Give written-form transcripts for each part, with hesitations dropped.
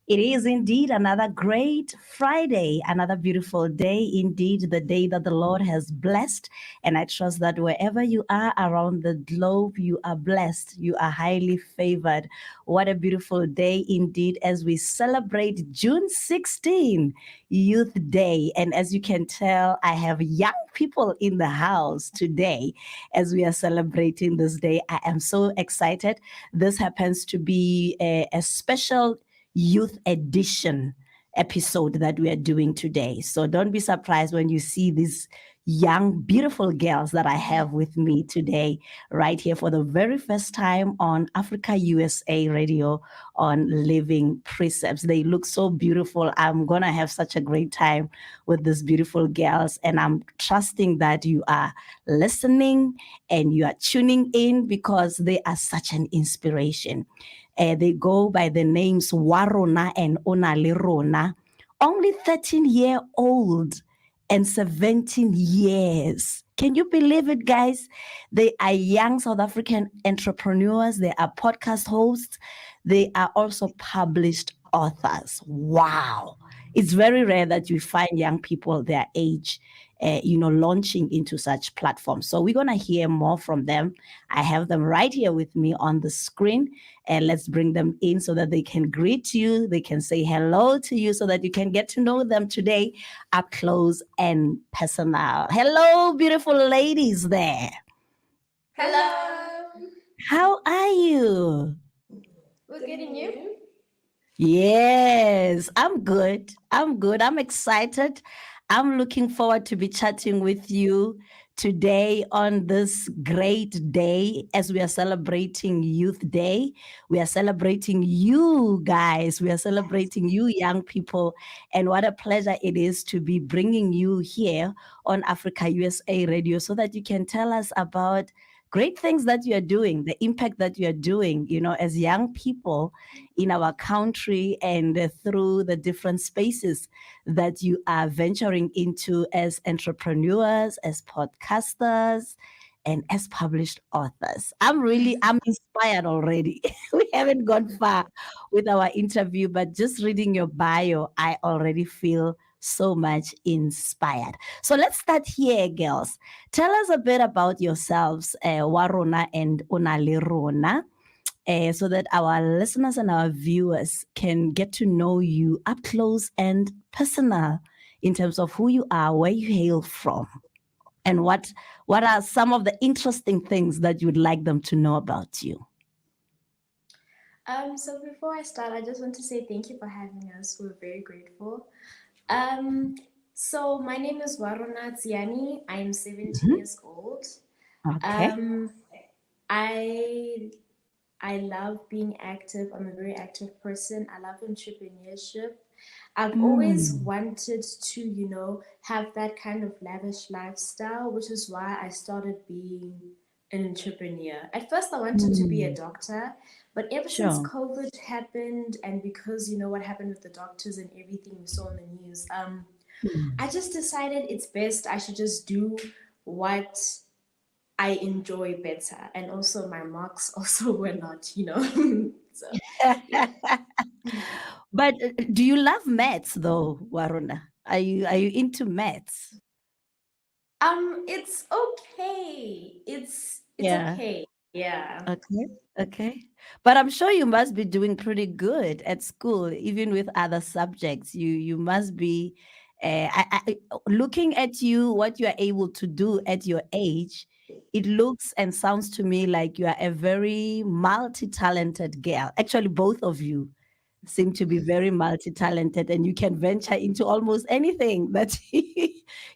It is indeed another great Friday, another beautiful day, indeed, the day that the Lord has blessed. And I trust that wherever you are around the globe, you are blessed, you are highly favored. What a beautiful day, indeed, as we celebrate June 16, Youth Day. And as you can tell, I have young people in the house today as we are celebrating this day. I am so excited. This happens to be a special youth edition episode that we are doing today. So don't be surprised when you see these young, beautiful girls that I have with me today, right here for the very first time on Africa USA Radio on Living Precepts. They look so beautiful. I'm going to have such a great time with these beautiful girls. And I'm trusting that you are listening and you are tuning in because they are such an inspiration. They go by the names Warona and Onalerona. Only 13-year-old and 17 years. Can you believe it, guys? They are young South African entrepreneurs. They are podcast hosts. They are also published authors. Wow. It's very rare that you find young people their age, launching into such platforms. So we're going to hear more from them. I have them right here with me on the screen. And let's bring them in so that they can greet you. They can say hello to you so that you can get to know them today up close and personal. Hello, beautiful ladies there. Hello. How are you? We're getting you. Yes, I'm good. I'm excited. I'm looking forward to be chatting with you today on this great day as we are celebrating Youth Day. We are celebrating you guys. We are celebrating you young people. And what a pleasure it is to be bringing you here on Africa USA Radio so that you can tell us about great things that you are doing, the impact that you are doing, as young people in our country and through the different spaces that you are venturing into as entrepreneurs, as podcasters, and as published authors. I'm inspired already. We haven't gone far with our interview, but just reading your bio, I already feel so much inspired. So let's start here, girls. Tell us a bit about yourselves, Warona and Onalerona, so that our listeners and our viewers can get to know you up close and personal in terms of who you are, where you hail from, and what are some of the interesting things that you would like them to know about you. So before I start, I just want to say thank you for having us. We're very grateful. So my name is Warona Tsiane. I am 17 years old. Okay. I love being active. I'm a very active person. I love entrepreneurship. I've always wanted to, have that kind of lavish lifestyle, which is why I started being an entrepreneur. At first, I wanted to be a doctor, but ever since COVID happened, and because what happened with the doctors and everything we saw in the news, I just decided it's best I should just do what I enjoy better. And also my marks also were not, so yeah. But do you love maths though, Warona? Are you into maths? It's okay. It's Yeah. okay. Yeah. Okay. But I'm sure you must be doing pretty good at school, even with other subjects. You must be looking at you, what you are able to do at your age. it looks and sounds to me like you are a very multi-talented girl. Actually, both of you seem to be very multi-talented, and you can venture into almost anything that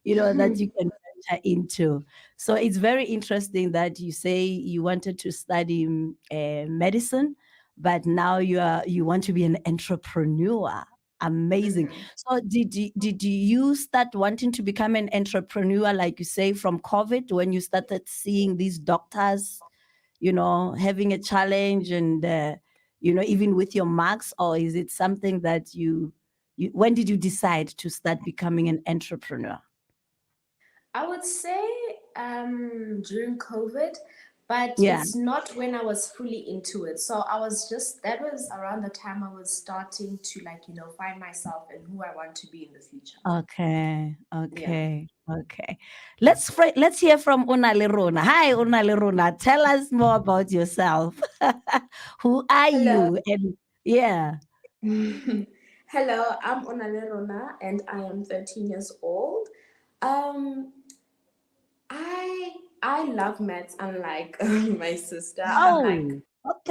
that you can venture into. So it's very interesting that you say you wanted to study medicine, but now you want to be an entrepreneur. Amazing. Mhm. So did you start wanting to become an entrepreneur, like you say, from COVID, when you started seeing these doctors, having a challenge, and even with your marks? Or is it something that you when did you decide to start becoming an entrepreneur? I would say during COVID, but Yeah. it's not when I was fully into it. So that was around the time I was starting to find myself and who I want to be in the future. Okay. Yeah. Okay. Okay. Let's hear from Onalerona. Hi, Onalerona. Tell us more about yourself. Who are Hello. you? And yeah. Hello, I'm Onalerona and I am 13 years old. Um, I I love maths unlike my sister. Oh,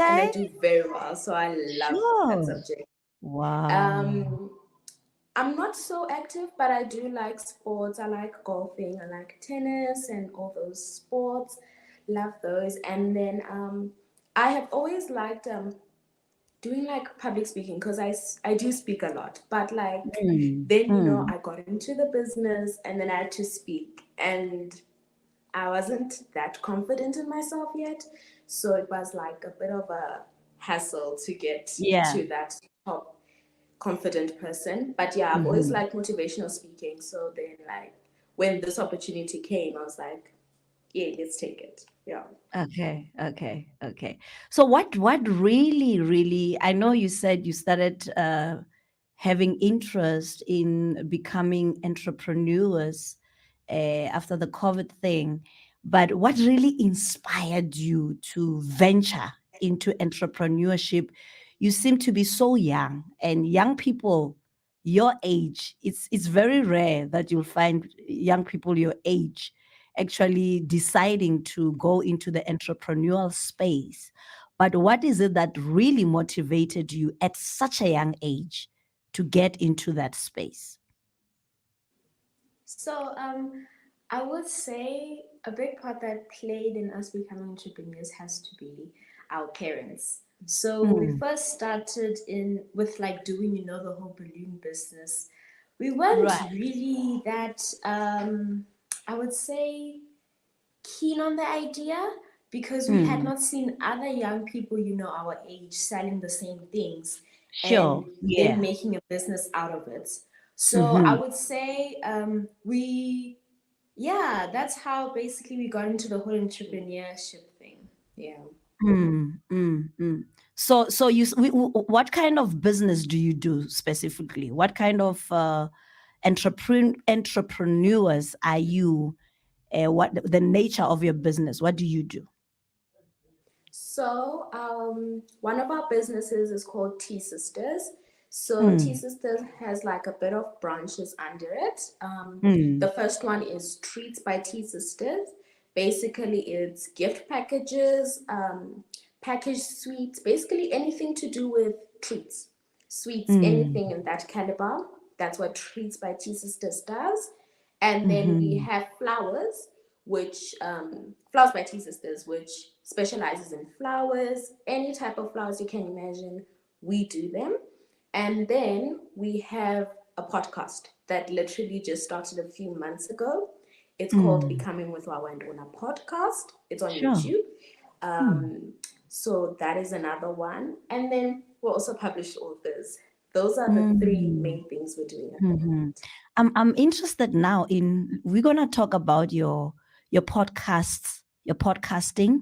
And I okay. do very well, so I love that Sure. subject. Wow. Um, I'm not so active, but I do like sports. I like golfing. I like tennis and all those sports. Love those. And then I have always liked doing like public speaking because I do speak a lot. But like Mm, then, mm. I got into the business and then I had to speak. And I wasn't that confident in myself yet. So it was like a bit of a hassle to get Yeah. to that top confident person. But yeah, I've always Mhm. liked motivational speaking. So then, like, when this opportunity came, I was like, yeah, let's take it. Yeah. Okay, okay, okay. So what really, really, I know you said you started having interest in becoming entrepreneurs after the COVID thing, but what really inspired you to venture into entrepreneurship? You seem to be so young, and young people your age, it's very rare that you'll find young people your age actually deciding to go into the entrepreneurial space. But what is it that really motivated you at such a young age to get into that space? So I would say a big part that played in us becoming entrepreneurs has to be our parents. So we Mm, first started in with like doing the whole balloon business. We weren't right. really that I would say keen on the idea because we had Mm, not seen other young people, our age, selling the same things and sure. then Yeah. making a business out of it. So I Mm-hmm. would say yeah, that's how basically we got into the whole entrepreneurship thing. Yeah. Mm, mm, mm. So what kind of business do you do specifically? What kind of entrepreneurs are you? What the nature of your business? What do you do? So, one of our businesses is called Tea Sisters. So, Tea Mm, Sisters has like a bit of branches under it. The mm, first one is Treats by Tea Sisters. Basically, it's gift packages, packaged sweets, basically anything to do with treats, sweets, mm, anything in that caliber. That's what Treats by Tea Sisters does. And then we mhm, have flowers, which Flowers by Tea Sisters, which specializes in flowers, any type of flowers you can imagine, we do them. And then we have a podcast that literally just started a few months ago. It's called mm. Becoming with Wawa and Ona podcast. It's on Sure. YouTube. Mm, So that is another one. And then we're also published authors. Those are the three mm, main things we're doing at the mhm. moment. I'm interested now in we're gonna talk about your podcasts, your podcasting,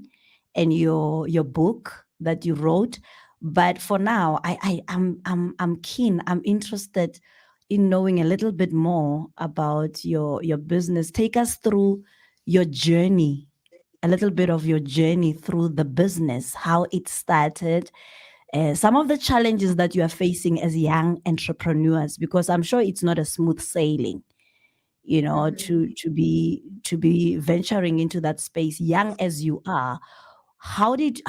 and your book that you wrote. But for now, I'm keen. I'm interested in knowing a little bit more about your business. Take us through your journey, a little bit of your journey through the business, how it started, some of the challenges that you are facing as young entrepreneurs, because I'm sure it's not a smooth sailing. Mm-hmm. to be venturing into that space young as you are. How did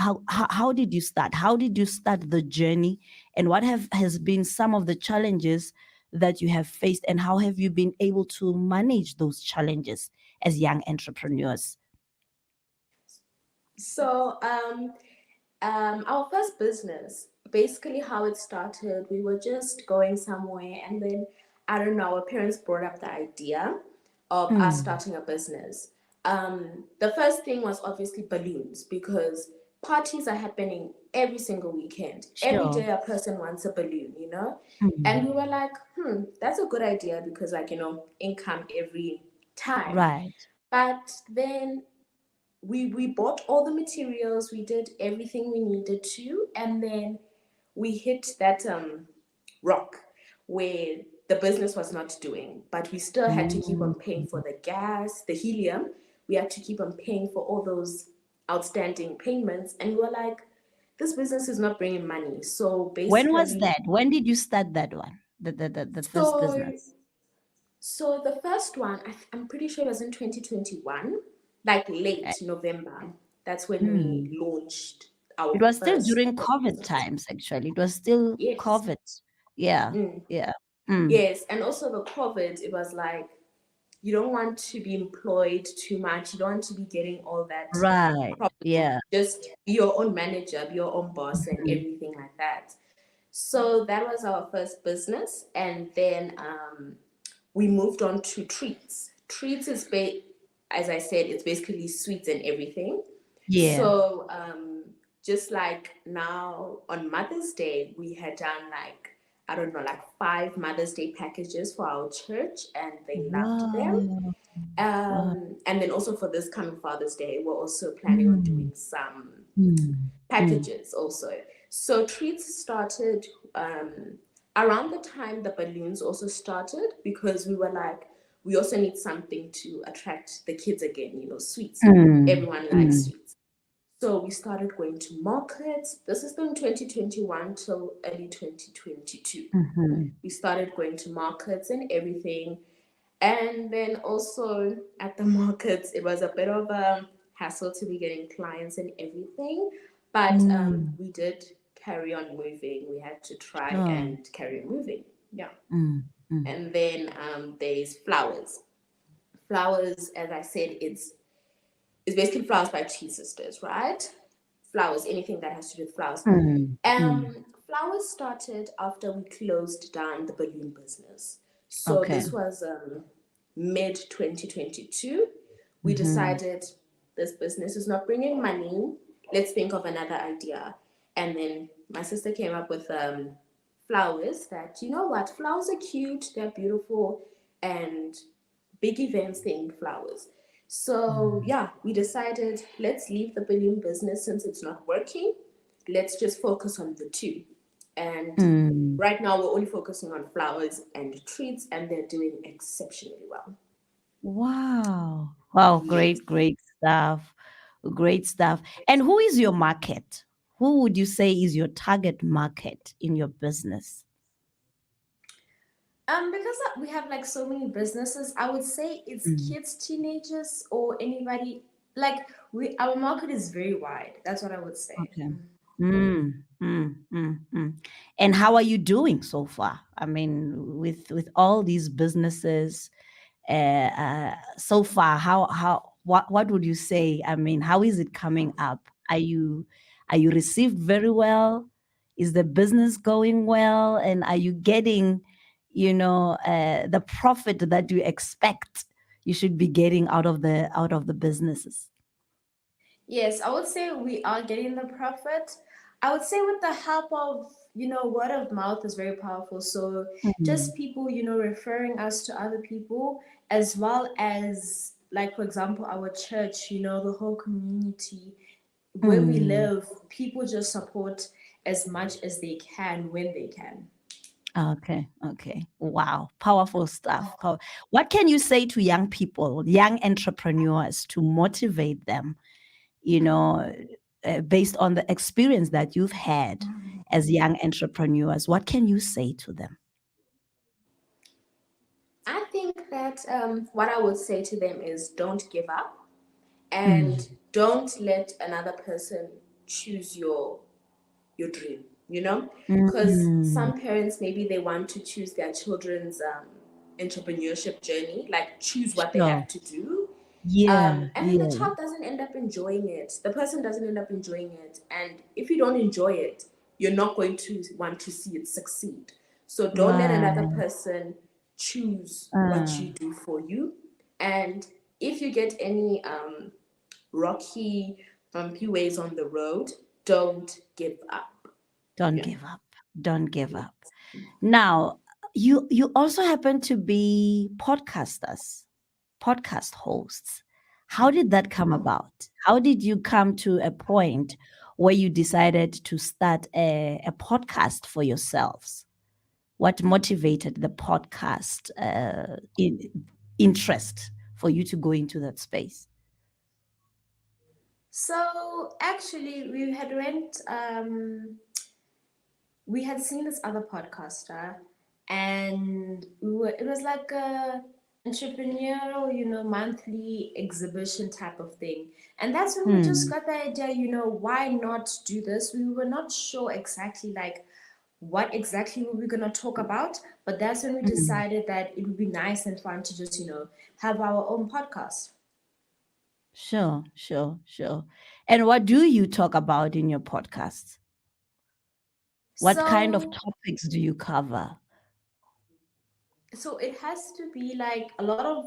you start? How did you start the journey? And what have has been some of the challenges that you have faced, and how have you been able to manage those challenges as young entrepreneurs? So, our first business, basically how it started, we were just going somewhere, and then I don't know, our parents brought up the idea of us Mm, starting a business. The first thing was obviously balloons, because parties are happening every single weekend. Every sure. day a person wants a balloon, And we Mm, were like, that's a good idea because, like, income every time. right. But then we bought all the materials, we did everything we needed to, and then we hit that rock where the business was not doing, but we still had to keep Mm, on paying for the gas, the helium. We had to keep on paying for all those outstanding payments, and we were like, this business is not bringing money. So when was basically, that? When did you start that one? The first so business? so the first one, I'm pretty sure it was in 2021, like Uh, late November. That's when we mm. launched our It was still first during COVID business. times, actually. It was still Yes. COVID. Yeah, Mm. yeah. Mm. Yes. And also the COVID, it was like you don't want to be employed too much. You don't want to be getting all that Right. problem. Yeah. Just be your own manager, be your own boss, and Mhm. everything like that. So that was our first business. And then we moved on to treats. Treats is, as I said, it's basically sweets and everything. Yeah. So just like now on Mother's Day, we had done like, I don't know, like 5 Mother's Day packages for our church, and they loved them. Wow. Wow. And then also for this coming Father's Day, we're also planning on Mm. doing some Mm. Mm. packages also. So treats started around the time the balloons also started, because we were like, we also need something to attract the kids again, sweets. Mm. Everyone likes Mm. sweets. So we started going to markets. This is from 2021 till early 2022. Mhm. We started going to markets and everything. And then also at the markets, it was a bit of a hassle to be getting clients and everything. But Mm. we did carry on moving. We had to try Sure. and carry on moving. Yeah. Mm. Mm. And then there's flowers. Flowers, as I said, it's basically flowers by Cheese Sisters, right? Flowers, anything that has to do with flowers. Mm. Mm. Flowers started after we closed down the balloon business. So Okay. this was mid 2022. We Mhm. decided this business is not bringing money. Let's think of another idea. And then my sister came up with flowers that, you know what, flowers are cute, they're beautiful, and big events they need flowers. So Mm. yeah, we decided, let's leave the balloon business since it's not working. Let's just focus on the two. And Mm. right now we're only focusing on flowers and treats, and they're doing exceptionally well. Wow. Wow. Yes. Great, great stuff. Great stuff. And who is your market? Who would you say is your target market in your business? Because we have like so many businesses, I would say it's Mm. kids, teenagers, or anybody. Like our market is very wide. That's what I would say. Okay. Mm, mm, mm, mm. And how are you doing so far? I mean, with all these businesses, so far, what would you say? I mean, how is it coming up? Are you received very well? Is the business going well? And are you getting, the profit that you expect you should be getting out of the businesses? Yes, I would say we are getting the profit. I would say with the help of, word of mouth is very powerful. So Mm, just people, referring us to other people, as well as, like, for example, our church, the whole community where we mm. live, people just support as much as they can when they can. Okay, okay. Wow, powerful stuff. What can you say to young people, young entrepreneurs, to motivate them, you know, based on the experience that you've had as young entrepreneurs? What can you say to them? I think that that what I would say to them is don't give up and Mm. don't let another person choose your dream, you know? Because Mm. some parents, maybe they want to choose their children's entrepreneurship journey, like choose what they Sure. have to do. Yeah, And then the yeah. child doesn't end up enjoying it. The person doesn't end up enjoying it. And if you don't enjoy it, you're not going to want to see it succeed. So don't let another Right. person choose what you Uh, do for you. And if you get any rocky, bumpy ways on the road, don't give up. don't Yeah. give up. Don't give up. Now, you also happen to be podcast hosts. How did that come about? How did you come to a point where you decided to start a podcast for yourselves? What motivated the podcast interest for you to go into that space? So actually, we had seen this other podcaster, and it was like a entrepreneurial, monthly exhibition type of thing. And that's when we just Hmm. got the idea, why not do this? We were not sure exactly like what exactly were we gonna talk about, but that's when we Mm. decided that it would be nice and fun to just, have our own podcast. Sure, sure, sure. And what do you talk about in your podcasts? What kind of So topics do you cover? so it has to be like a lot of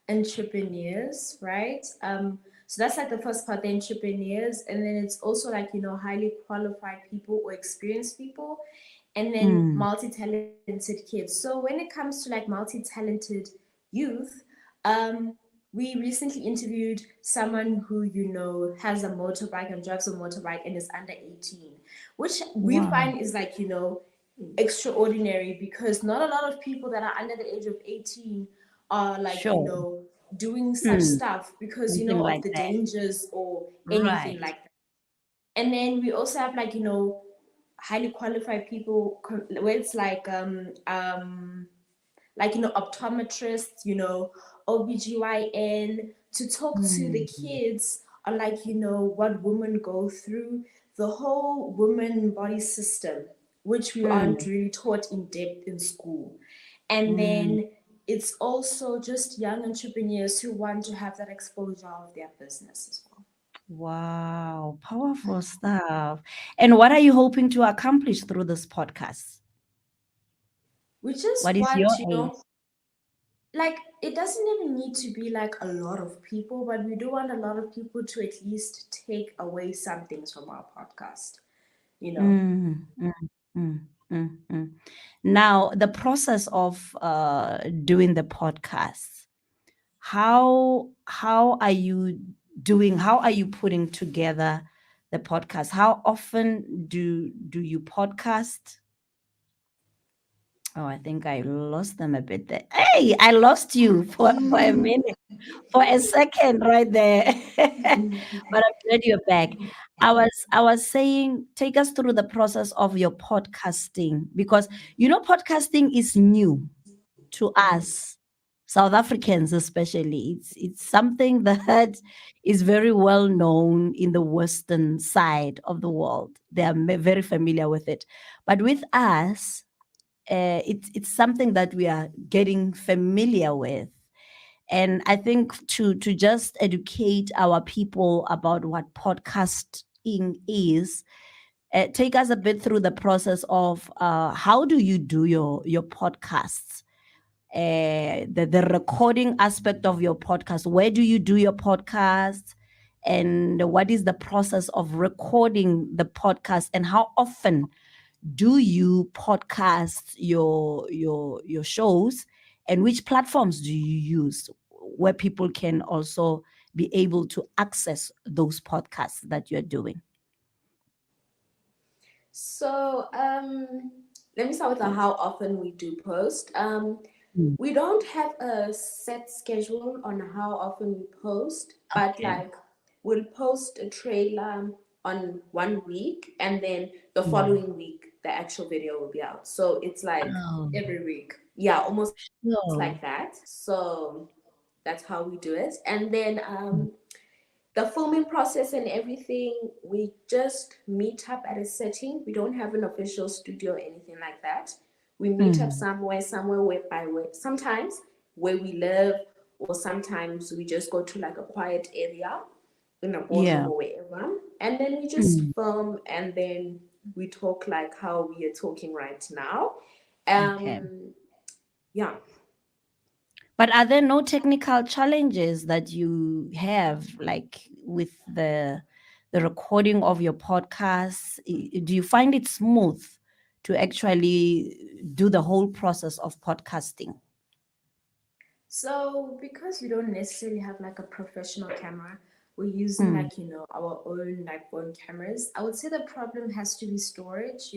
entrepreneurs, right? So that's like the first part, the entrepreneurs, and then it's also like highly qualified people or experienced people, and then Mm. multi-talented kids. So when it comes to like multi-talented youth, um, we recently interviewed someone who has a motorbike and drives a motorbike and is under 18, which we Wow. find is like extraordinary because not a lot of people that are under the age of 18 are like Sure. doing such Mm. stuff because Something of like the that. dangers or anything Right. like that. And then we also have like highly qualified people where it's like optometrists, OBGYN, to talk to the Mm. kids on like what women go through, the whole woman body system, which we aren't Mm. really taught in depth in school. And Mm. then it's also just young entrepreneurs who want to have that exposure of their business as well. Wow. Powerful stuff. And what are you hoping to accomplish through this podcast? We just What is your want, aim? like it doesn't even need to be like a lot of people, but we do want a lot of people to at least take away some things from our podcast, you know. Mm, mm, mm, mm, mm. Now, the process of doing the podcast, how are you doing? How are you putting together the podcast? How often do you podcast? Oh, I think I lost them a bit there. Hey, I lost you for a minute, for a second right there. But I'm glad you're back. I was saying, take us through the process of your podcasting because podcasting is new to us, South Africans especially. It's something that is very well known in the western side of the world. They are very familiar with it. But with us, it's something that we are getting familiar with. And I think to just educate our people about what podcasting is, take us a bit through the process of how do you do your podcasts, the recording aspect of your podcast. Where do you do your podcast? And what is the process of recording the podcast? And how often do you podcast your shows? And which platforms do you use where people can also be able to access those podcasts that you're doing? So let me start with the how often we do post. Mm. We don't have a set schedule on how often we post, but Okay. like we'll post a trailer on one week and then the Mm. following week the actual video will be out. So it's like Oh, every week. Yeah, almost like that. Sure. So that's how we do it. And then the filming process and everything, we just meet up at a setting. We don't have an official studio or anything like that. We meet up Mm. somewhere where by where, sometimes where we live, or sometimes we just go to like a quiet area in a boardroom Yeah. or wherever, and then we just Mm. film, and then we talk like how we are talking right now. Okay. Yeah. But are there no technical challenges that you have, like with the recording of your podcasts? Do you find it smooth to actually do the whole process of podcasting? So, because we don't necessarily have like a professional camera, we're using Mm. like, our own like phone cameras. I would say the problem has to be storage.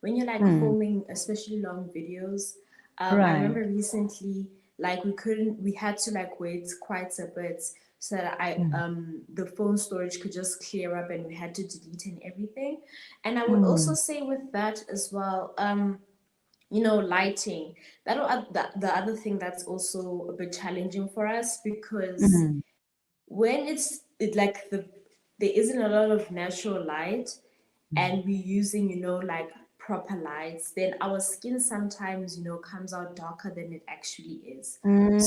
When you're like Mm. filming, especially long videos. I Right. remember recently, like we had to like wait quite a bit so that Mm. the phone storage could just clear up, and we had to delete and everything. And I would also Mm. say with that as well, lighting. The other thing that's also a bit challenging for us, because Mm. when like there isn't a lot of natural light, Mm. and we're using like proper lights, then our skin sometimes comes out darker than it actually is,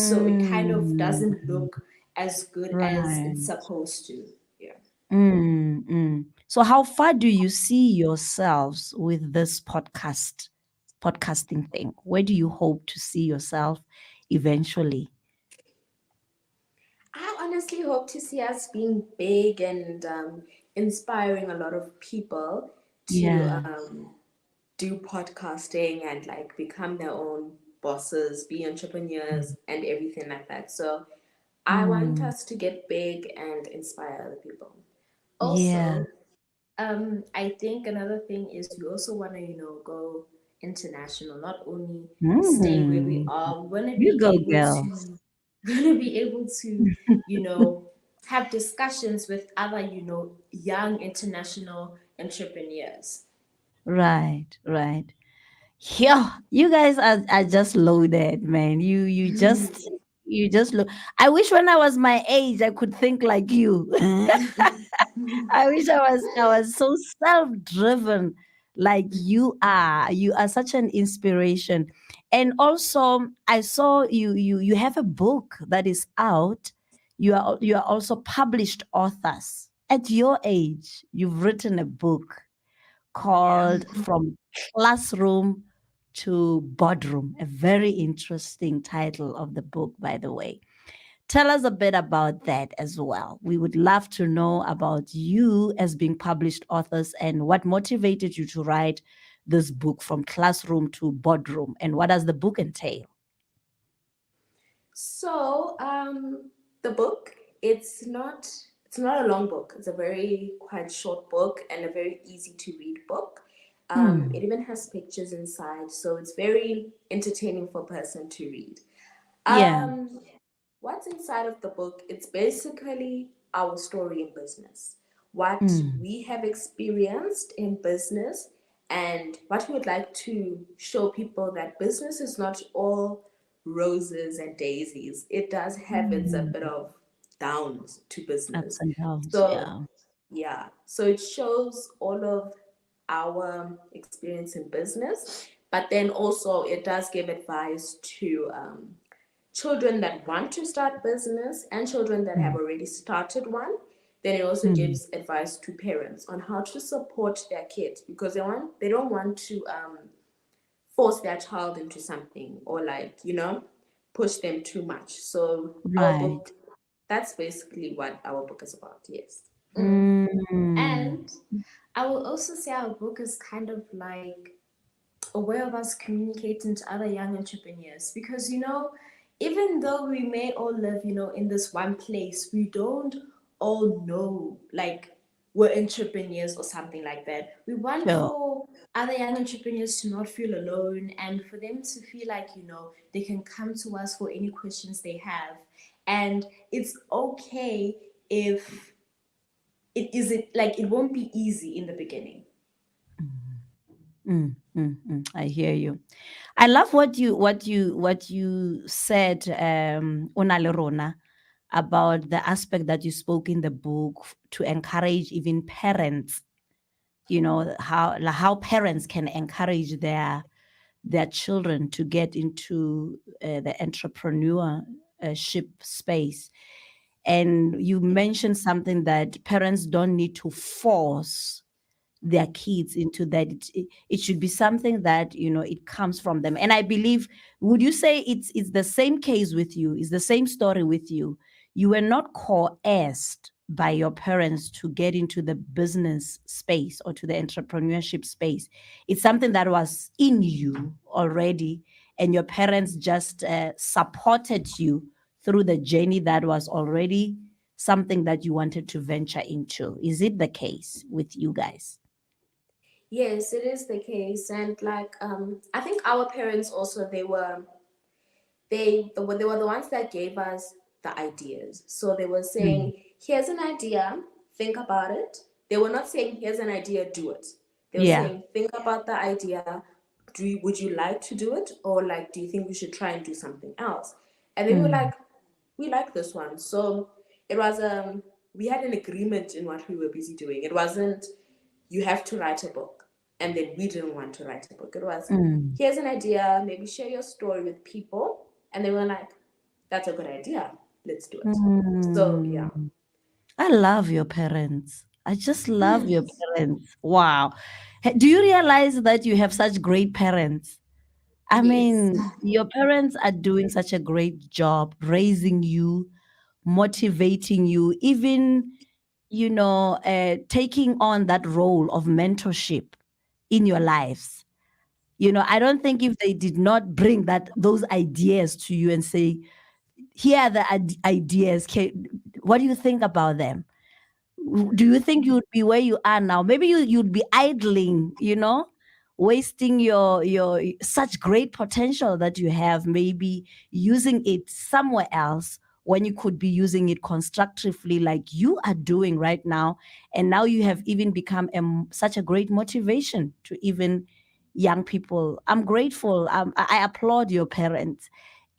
so it kind of doesn't Mm. look as good as it's Right. supposed to. Yeah. Mm, mm. So how far do you see yourselves with this podcasting thing? Where do you hope to see yourself eventually? I honestly hope to see us being big and inspiring a lot of people to Yeah. do podcasting and like become their own bosses, be entrepreneurs, and everything like that. So I want Mm. us to get big and inspire other people. Yeah. Also, I think another thing is we also want to, go international, not only stay where we Mm. are. We want to You be go, able girls. to, we want to be able to, you know, have discussions with other, young international entrepreneurs. Right, right. Yeah, you guys are just loaded, man. You just look. I wish when I was my age I could think like you. I wish I was so self-driven like you are. You are such an inspiration. And also I saw you have a book that is out. You are also published authors. At your age, you've written a book Yeah. called From Classroom to Boardroom. A very interesting title of the book, by the way. Tell us a bit about that as well. We would love to know about you as being published authors and what motivated you to write this book, From Classroom to Boardroom, and what does the book entail? So, the book, it's not a long book. It's a very quite short book and a very easy to read book. It Hmm. even has pictures inside, so it's very entertaining for a person to read. Yeah. Um, what's inside of the book? It's basically our story in business, what Mm. we have experienced in business, and what we would like to show people, that business is not all roses and daisies. It does have its a Mm. bit of downs to Ups business. and downs. So Yeah. yeah, so it shows all of our experience in business, but then also it does give advice to children that want to start business and children that have Mm. already started one. Then it also Mm. gives advice to parents on how to support their kids, because they don't want to force their child into something, or like push them too much. So our Right. book, that's basically what our book is about. Yes. Mm. And I will also say our book is kind of like a way of us communicating to other young entrepreneurs, because even though we may all live in this one place, we don't all know like we're entrepreneurs or something like that. We want Sure. for other young entrepreneurs to not feel alone, and for them to feel like they can come to us for any questions they have, and it's okay if it isn't like, it won't be easy in the beginning. I hear you. I love what you said, Onalerona, about the aspect that you spoke in the book to encourage even parents. You know how parents can encourage their children to get into the entrepreneurship space. And you mentioned something that parents don't need to force their kids into that. It should be something that it comes from them. And I believe, would you say it's the same case with you? Is the same story with you? You were not coerced by your parents to get into the business space or to the entrepreneurship space. It's something that was in you already, and your parents just supported you through the journey that was already something that you wanted to venture into. Is it the case with you guys? Yes, it is the case, and like I think our parents also they were the ones that gave us the ideas. So they were Mm, saying, "Here's an idea, think about it." They were not saying, "Here's an idea, do it." They were yeah. saying, "Think about the idea. Would you like to do it, or like do you think we should try and do something else?" And then we were Mm, like, "We like this one." So it was we had an agreement in what we were busy doing. It wasn't you have to write a book, and then we didn't want to write a book. It was, mm, here's an idea, maybe share your story with people, and they were like, that's a good idea, let's do it. So yeah. mm. I love your parents. I just love your parents. Wow. Do you realize that you have such great parents? I Yes. mean, your parents are doing such a great job raising you, motivating you, even, taking on that role of mentorship in your lives. I don't think if they did not bring those ideas to you and say, here are the ideas. What do you think about them? Do you think you'd be where you are now? Maybe you'd be idling, wasting your such great potential that you have, maybe using it somewhere else when you could be using it constructively like you are doing right now. And now you have even become such a great motivation to even young people. I'm grateful. I applaud your parents.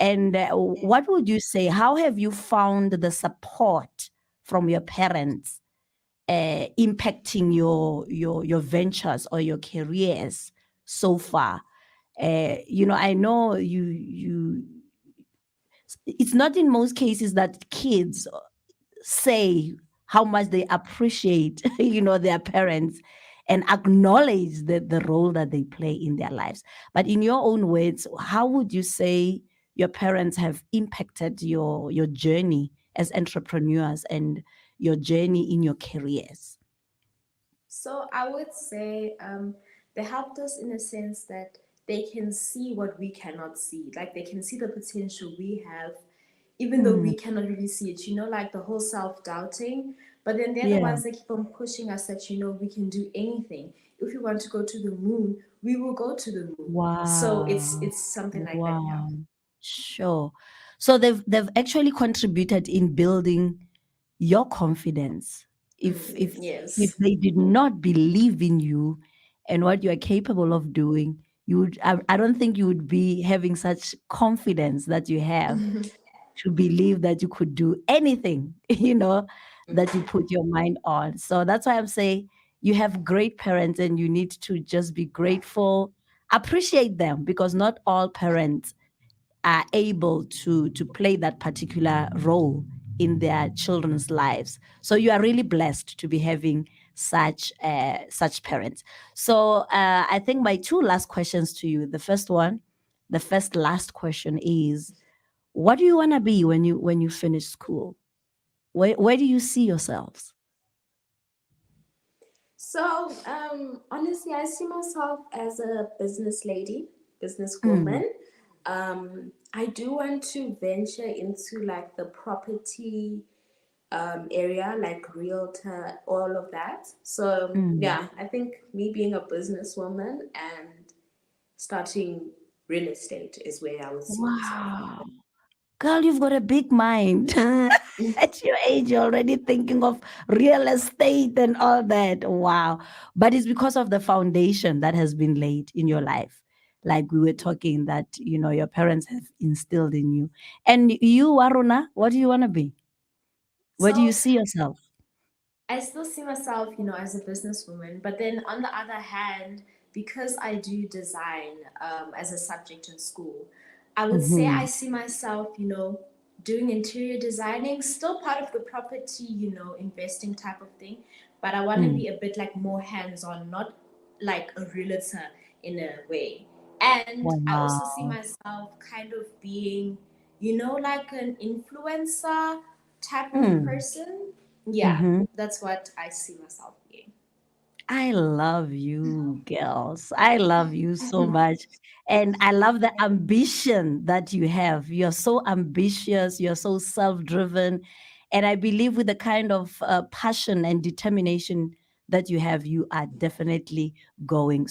And what would you say? How have you found the support from your parents impacting your ventures or your careers so far? I know it's not in most cases that kids say how much they appreciate their parents and acknowledge the role that they play in their lives. But in your own words, how would you say your parents have impacted your journey as entrepreneurs and your journey in your careers? So I would say they helped us in a sense that they can see what we cannot see. Like they can see the potential we have, even though Mm, we cannot really see it. Like the whole self-doubting. But then they're the yeah. ones that keep on pushing us that we can do anything. If we want to go to the moon, we will go to the moon. So Wow. it's something like that, yeah. Wow. Sure. So they've actually contributed in building your confidence. If Yes. they did not believe in you and what you are capable of doing, I don't think you would be having such confidence that you have to believe that you could do anything, that you put your mind on. So that's why I'm saying you have great parents and you need to just be grateful, appreciate them, because not all parents are able to play that particular role in their children's lives. So you are really blessed to be having such parents. So I think my two last questions to you. The first last question is, what do you want to be when you finish school? Where do you see yourselves? So, honestly, I see myself as a business lady, Mm, businesswoman. I do want to venture into like the property area, like realtor, all of that. So, mm. yeah, I think me being a businesswoman and starting real estate is where I would see myself. Wow. Girl, you've got a big mind. At your age, you're already thinking of real estate and all that. Wow. But it's because of the foundation that has been laid in your life. Like we were talking that, your parents have instilled in you. And you, Waruna, what do you want to be? Where do you So see yourself? I still see myself, as a businesswoman. But then on the other hand, because I do design as a subject in school, I would say I Mm-hmm. see myself, doing interior designing, still part of the property, investing type of thing. But I want to Mm. be a bit like more hands on, not like a realtor in a way. And I also see Wow. myself kind of being, like an influencer type of Mm. person. Yeah, Mm-hmm. that's what I see myself being. I love you, girls. I love you so much. And I love the ambition that you have. You're so ambitious, you're so self driven. And I believe with the kind of passion and determination that you have, you are definitely going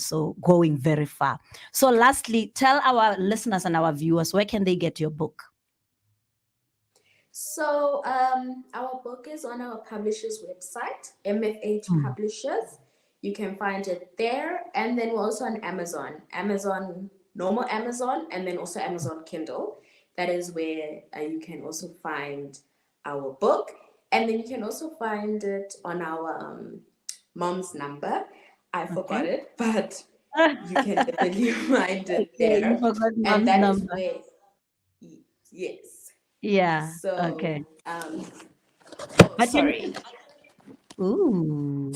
very far. So, lastly, tell our listeners and our viewers where can they get your book? So, our book is on our publisher's website, MFH Mm. Publishers. You can find it there, and then we're also on Amazon, normal Amazon, and then also Amazon Kindle. That is where you can also find our book, and then you can also find it on our mom's number. I forgot Okay. it, but you can definitely find it Okay, you there, forgot and mom's that is number. where, yes. Yeah. So, Okay. oh, But sorry. ooh.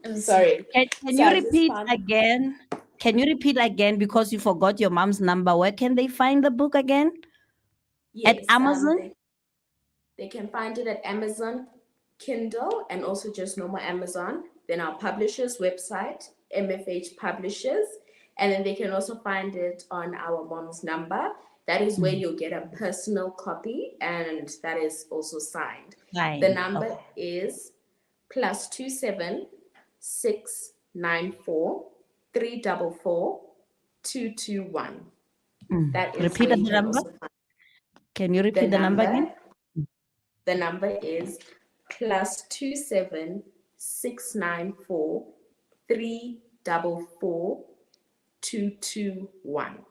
I'm sorry. Can So you I just repeat found, again? Can you repeat again because you forgot your mom's number? Where can they find the book again? At yes, Amazon? they can find it at Amazon Kindle and also just normal Amazon. Then our publisher's website, MFH Publishers. And then they can also find it on our mom's number. That is where Mm, you'll get a personal copy and that is also signed. The fine. number Okay. is +27 694 344 221. That is Repeat where the you can number. also find Can you the repeat the number number. again? The number is +27 694 344 221.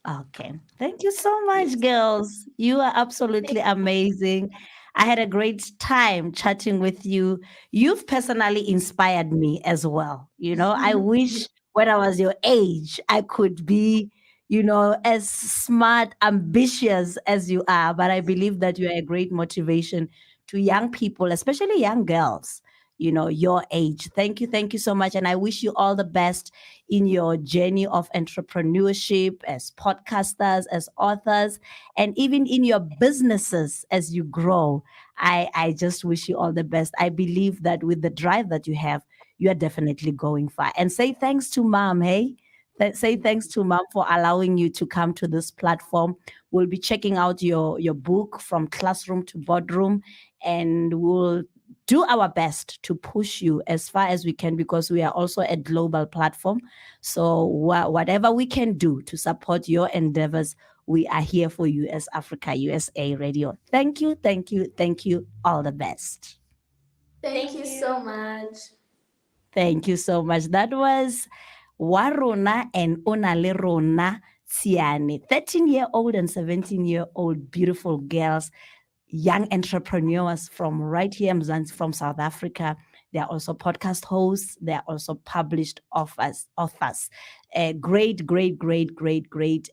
Okay. Thank you so much, Yes. girls. You are Thank absolutely amazing. I had a great time chatting with you. You've personally inspired me as well. I wish when I was your age, I could be, as smart, ambitious as you are. But I believe that you are a great motivation to young people, especially young girls, your age. Thank you. Thank you so much. And I wish you all the best in your journey of entrepreneurship as podcasters, as authors, and even in your businesses as you grow. I just wish you all the best. I believe that with the drive that you have, you are definitely going far. And say thanks to mom, hey? Say thanks to mom for allowing you to come to this platform. We'll be checking out your book from classroom to boardroom, and we'll do our best to push you as far as we can because we are also a global platform. So, whatever we can do to support your endeavors, we are here for you as Africa USA Radio. Thank you, thank you, thank you. All the best. Thank you so much. Thank you so much. That was Warona and Onalerona Tsiane, 13-year-old and 17-year-old beautiful girls, young entrepreneurs from right here in from South Africa. They are also podcast hosts. They are also published authors. Great, great, great, great, great,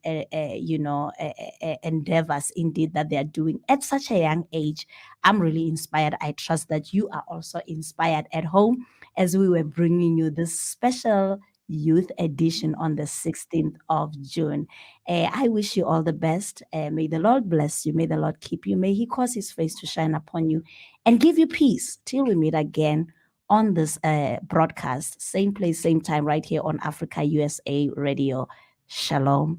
endeavors indeed that they are doing at such a young age. I'm really inspired. I trust that you are also inspired at home as we were bringing you this special youth edition on the 16th of June. I wish you all the best. May the Lord bless you. May the Lord keep you. May He cause His face to shine upon you and give you peace till we meet again on this broadcast. Same place, same time, right here on Africa USA Radio. Shalom.